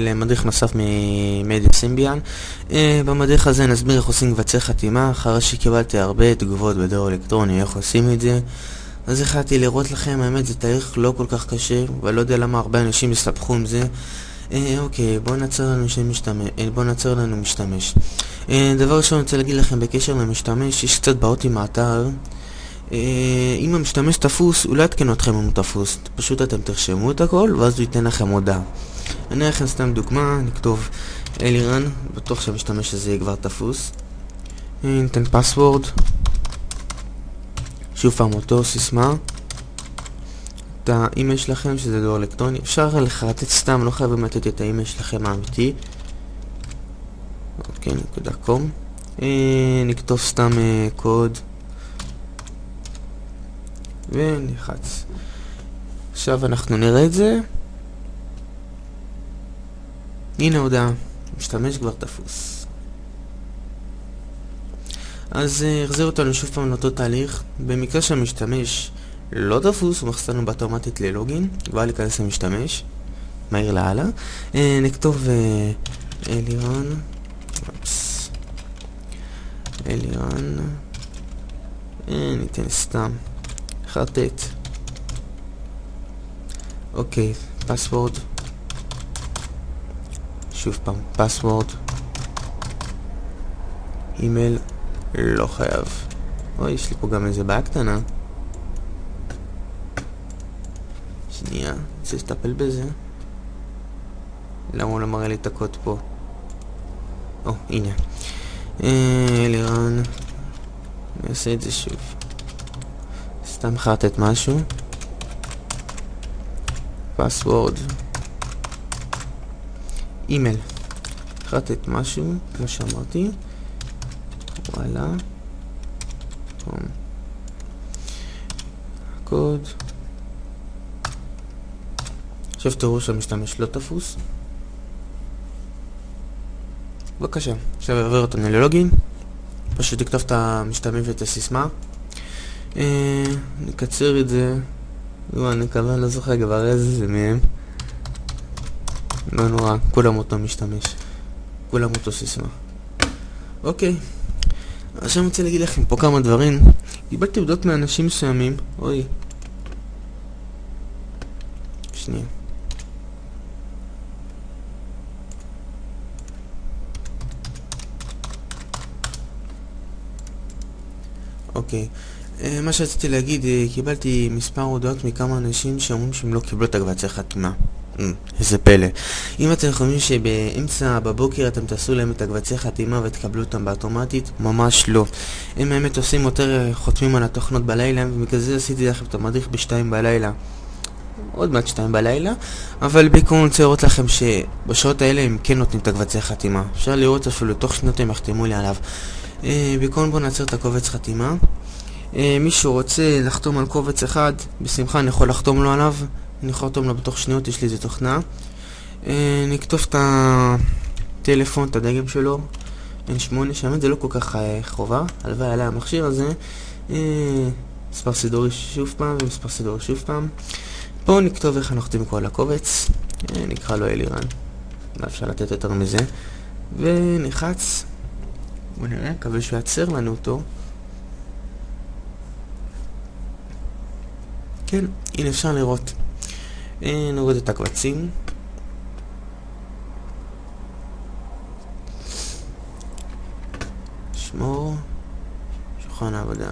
למדריך נוסף ממדיה סימביאן. במדריך הזה נסביר איך עושים קבצי חתימה, אחרי שקיבלתי הרבה תגובות בדואר אלקטרוני איך עושים את זה. אז החלטתי לראות לכם, האמת זה תהליך לא כל כך קשה, ולא יודע למה הרבה אנשים יסתבכו עם זה. אוקיי, בואו נעצר לנו משתמש. דבר ראשון אני רוצה להגיד לכם בקשר למשתמש, יש קצת בעיות עם האתר. אם המשתמש תפוס, הוא לא יתקן אתכם אם הוא תפוס, פשוט אתם תרשמו את הכל ואז הוא ייתן לכם הודעה. אני אראה לכם סתם דוגמה, נכתוב אלירן, בטוח שהמשתמש הזה כבר תפוס. ניתן פסוורד, שוב פעם אותו סיסמה, את האימייל שלכם שזה דואר אלקטרוני, אפשר לחרטט סתם, לא חייבים לתת את האימייל שלכם האמיתי. אוקיי, .com, נכתוב סתם קוד ונלחץ. עכשיו אנחנו נראה את זה. הנה הודעה, משתמש כבר תפוס. אז החזיר אותנו שוב פעם לאותו תהליך. במקרה שהמשתמש לא תפוס, הוא מכניס לנו באוטומטית ללוגין, כבר להיכנס למשתמש מהיר להלאה. נכתוב אלירן, ניתן סתם חרטט. אוקיי, פסוורד, שוב פעם פסוורד, אימייל לא חייב. אוי, יש לי פה גם איזה בעיה קטנה. שנייה, רוצה לטפל בזה. למה הוא לא מראה לי את הקוד פה? הנה אלירן, נעשה את זה שוב. סתם חרטט משהו. פסוורד, אימייל, חרטט משהו כמו שאמרתי. וואלה, קוד. עכשיו תראו שהמשתמש לא תפוס. בבקשה, עכשיו יעביר אותנו ללוגין. פשוט תכתוב את המשתמש ואת הסיסמה. נקצר את זה. אני מקווה, לא זוכר כבר איזה זה מהם. לא נורא, כולם אותו משתמש, כולם אותו סיסמה. אוקיי, עכשיו אני רוצה להגיד לכם פה כמה דברים. קיבלתי הודעות מאנשים מסוימים. אוי, שנייה. אוקיי, מה שרציתי להגיד, קיבלתי מספר הודעות מכמה אנשים שאומרים שהם לא קיבלו את הקבצי חתימה. איזה פלא. אם אתם חושבים שבאמצע בבוקר אתם תעשו להם את הקבצי חתימה ותקבלו אותם באוטומטית, ממש לא. הם באמת עושים יותר חותמים על התוכנות בלילה, ובגלל זה עשיתי לכם את המדריך ב2 בלילה. עוד מעט 2 בלילה, אבל בעיקרון אני רוצה לראות לכם שבשעות האלה הם כן נותנים את הקבצי חתימה. אפשר לראות אפילו תוך שניות הם יחתמו לי עליו. בעיקרון בואו נעצר את הקובץ חתימה. מישהו רוצה לחתום על קובץ אחד, בשמחה אני יכול לחתום לו עליו. אני יכול לחתום לו בתוך שניות, יש לי איזה תוכנה. נכתוב את הטלפון, את הדגם שלו, N8, שאמת זה לא כל כך חובה, הלוואי עליי המכשיר הזה. מספר סידורי שוב פעם ומספר סידורי שוב פעם. פה נכתוב איך אנחנו חותמים כל הקובץ. נקרא לו אלירן, לא אפשר לתת יותר מזה. ונחץ. בואו נראה, מקווה שהוא יעצר לנו אותו. כן, הנה אפשר לראות. נוריד את הקבצים. שמור שולחן העבודה.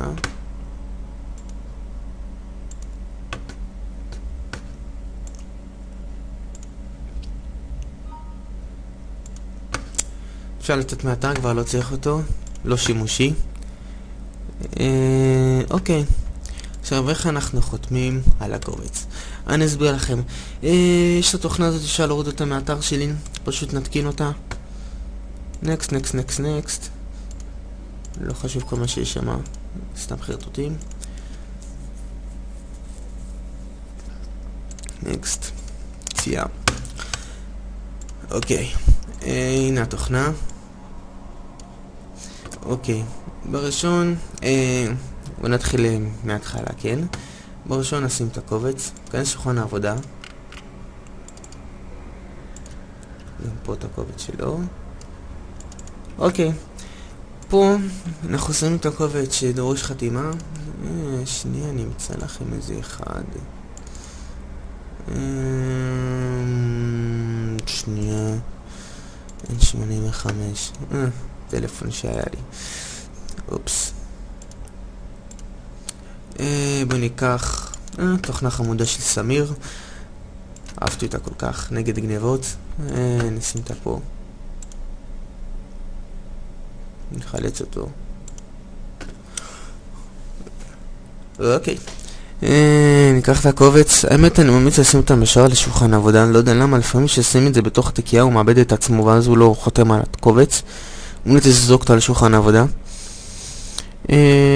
אפשר לתת מהאתר, כבר לא צריך אותו, לא שימושי. אוקיי, עכשיו איך אנחנו חותמים על הקובץ? אני אסביר לכם. יש את התוכנה הזאת, אפשר להוריד אותה מהאתר שלי, פשוט נתקין אותה. נקסט, נקסט, נקסט, נקסט. לא חשוב כל מה שיש שם, סתם חרטוטים. נקסט, צייה. אוקיי, הנה התוכנה. אוקיי, בראשון, בוא נתחיל מההתחלה, כן? בראשון נשים את הקובץ, כאן שולחן העבודה. פה את הקובץ שלו. אוקיי, פה אנחנו שמים את הקובץ שדרוש חתימה. שנייה, אני אמצא לכם איזה אחד. שנייה, N85, טלפון שהיה לי. אופס. בוא ניקח תוכנה חמודה של סמיר. אהבתי אותה כל כך, נגד גנבות. נשים אותה פה. נחלץ אותו. אוקיי. ניקח את הקובץ. האמת אני ממליץ לשים אותם ישר לשולחן עבודה. אני לא יודע למה, לפעמים ששים את זה בתוך התיקייה הוא מאבד את עצמו ואז הוא לא חותם על הקובץ. ממליץ לזרוק אותו לשולחן עבודה.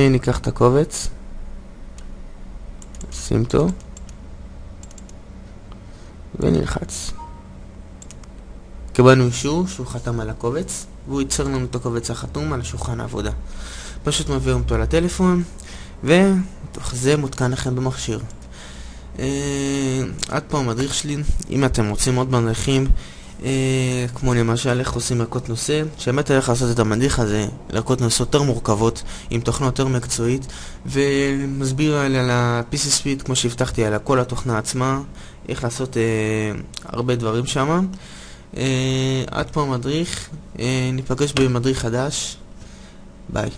ניקח את הקובץ. שים אותו. ונלחץ. קיבלנו אישור שהוא חתם על הקובץ והוא ייצר לנו את הקובץ החתום על שולחן העבודה. פשוט מעבירים אותו לטלפון ותוך זה מותקן לכם במכשיר. עד פה המדריך שלי. אם אתם רוצים עוד מדריכים כמו למשל איך עושים ערכות נושא, שבאמת איך לעשות את המדריך הזה לערכות נושא יותר מורכבות עם תוכנה יותר מקצועית, ומסביר על ה-PC Suite כמו שהבטחתי על כל התוכנה עצמה, איך לעשות הרבה דברים שם. עד פה המדריך. ניפגש במדריך חדש. ביי.